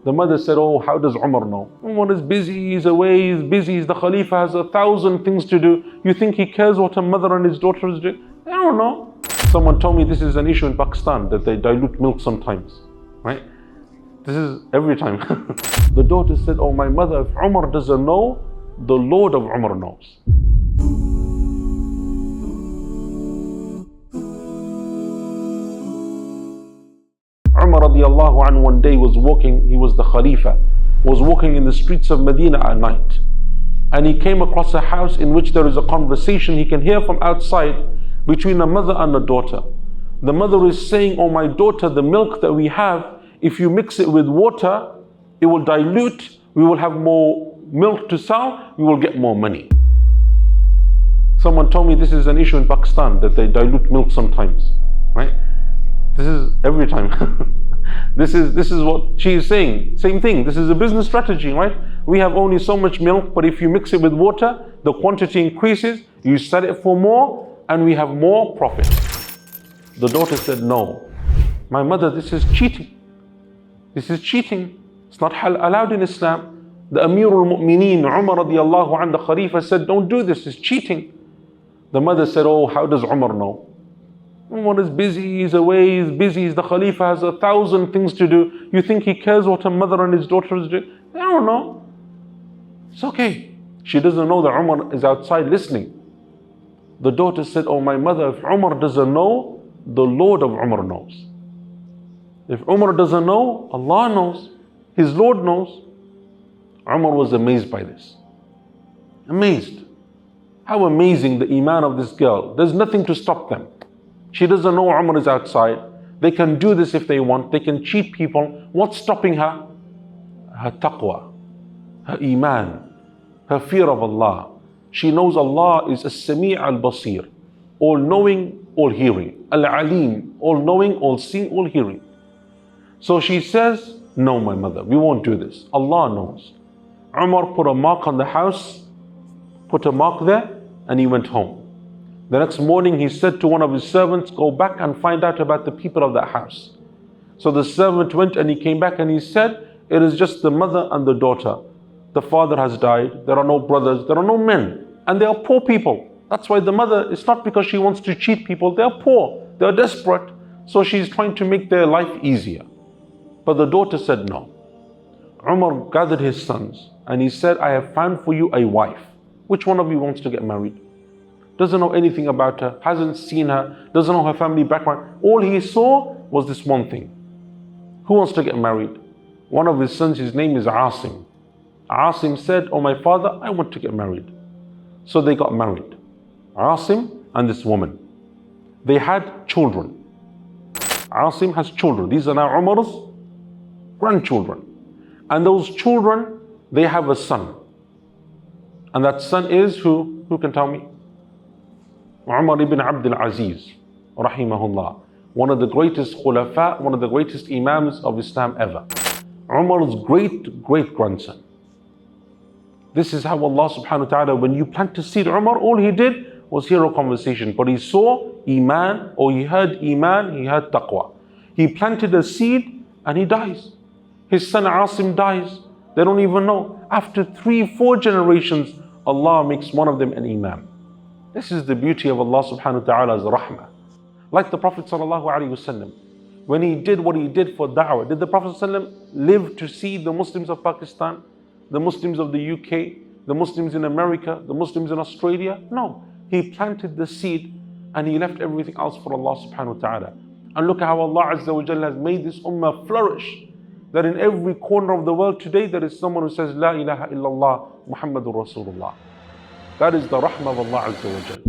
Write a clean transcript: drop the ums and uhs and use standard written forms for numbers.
The mother said, oh, how does Umar know? Umar is busy, he's away, he's busy, the Khalifa has 1,000 things to do. You think he cares what a mother and his daughter is doing? I don't know. Someone told me this is an issue in Pakistan, that they dilute milk sometimes, right? This is every time. The daughter said, oh, my mother, if Umar doesn't know, the Lord of Umar knows. Umar radiallahu anhu one day was walking, he was the Khalifa, was walking in the streets of Medina at night. And he came across a house in which there is a conversation he can hear from outside between a mother and a daughter. The mother is saying, oh my daughter, the milk that we have, if you mix it with water, it will dilute, we will have more milk to sell, we will get more money. Someone told me this is an issue in Pakistan, that they dilute milk sometimes, right? This is every time. This is what she is saying. Same thing. This is a business strategy, right? We have only so much milk, but if you mix it with water, the quantity increases, you sell it for more, and we have more profit. The daughter said, no. My mother, this is cheating. This is cheating. It's not allowed in Islam. The Amir al-Mu'mineen, Umar radiallahu anhu, the Khalifa said, don't do this, it's cheating. The mother said, oh, how does Umar know? Umar is busy, he's away, he's busy, the Khalifa has 1,000 things to do. You think he cares what a mother and his daughter is doing? I don't know. It's okay. She doesn't know that Umar is outside listening. The daughter said, oh, my mother, if Umar doesn't know, the Lord of Umar knows. If Umar doesn't know, Allah knows. His Lord knows. Umar was amazed by this. Amazed. How amazing the iman of this girl. There's nothing to stop them. She doesn't know Umar is outside. They can do this if they want. They can cheat people. What's stopping her? Her taqwa, her iman, her fear of Allah. She knows Allah is as-Sami' al-Basir, all-knowing, all-hearing. Al-Alim, all-knowing, all-seeing, all-hearing. So she says, no, my mother, we won't do this. Allah knows. Umar put a mark on the house, put a mark there, and he went home. The next morning he said to one of his servants, go back and find out about the people of that house. So the servant went and he came back and he said, it is just the mother and the daughter. The father has died, there are no brothers, there are no men, and they are poor people. That's why the mother, it's not because she wants to cheat people, they are poor, they are desperate, so she's trying to make their life easier. But the daughter said no. Umar gathered his sons and he said, I have found for you a wife. Which one of you wants to get married? Doesn't know anything about her, hasn't seen her, doesn't know her family background. All he saw was this one thing. Who wants to get married? One of his sons, his name is Asim. Asim said, oh my father, I want to get married. So they got married. Asim and this woman. They had children. Asim has children. These are now Umar's grandchildren. And those children, they have a son. And that son is who? Who can tell me? Umar ibn Abdul Aziz, rahimahullah. One of the greatest khulafa, one of the greatest imams of Islam ever. Umar's great-great-grandson. This is how Allah subhanahu wa ta'ala, when you plant a seed, Umar, all he did was hear a conversation. But he saw iman, or he heard iman, he heard taqwa. He planted a seed and he dies. His son Asim dies. They don't even know. After 3-4 generations, Allah makes one of them an imam. This is the beauty of Allah subhanahu wa ta'ala's rahmah. Like the Prophet sallallahu alaihi wasallam, when he did what he did for da'wah, did the Prophet sallallahu live to see the Muslims of Pakistan, the Muslims of the UK, the Muslims in America, the Muslims in Australia? No. He planted the seed and he left everything else for Allah subhanahu wa ta'ala. And look at how Allah Azza wa Jalla has made this ummah flourish. That in every corner of the world today there is someone who says La ilaha illallah Muhammadur Rasulullah. That is the rahmah of Allah Azza wa Jalla.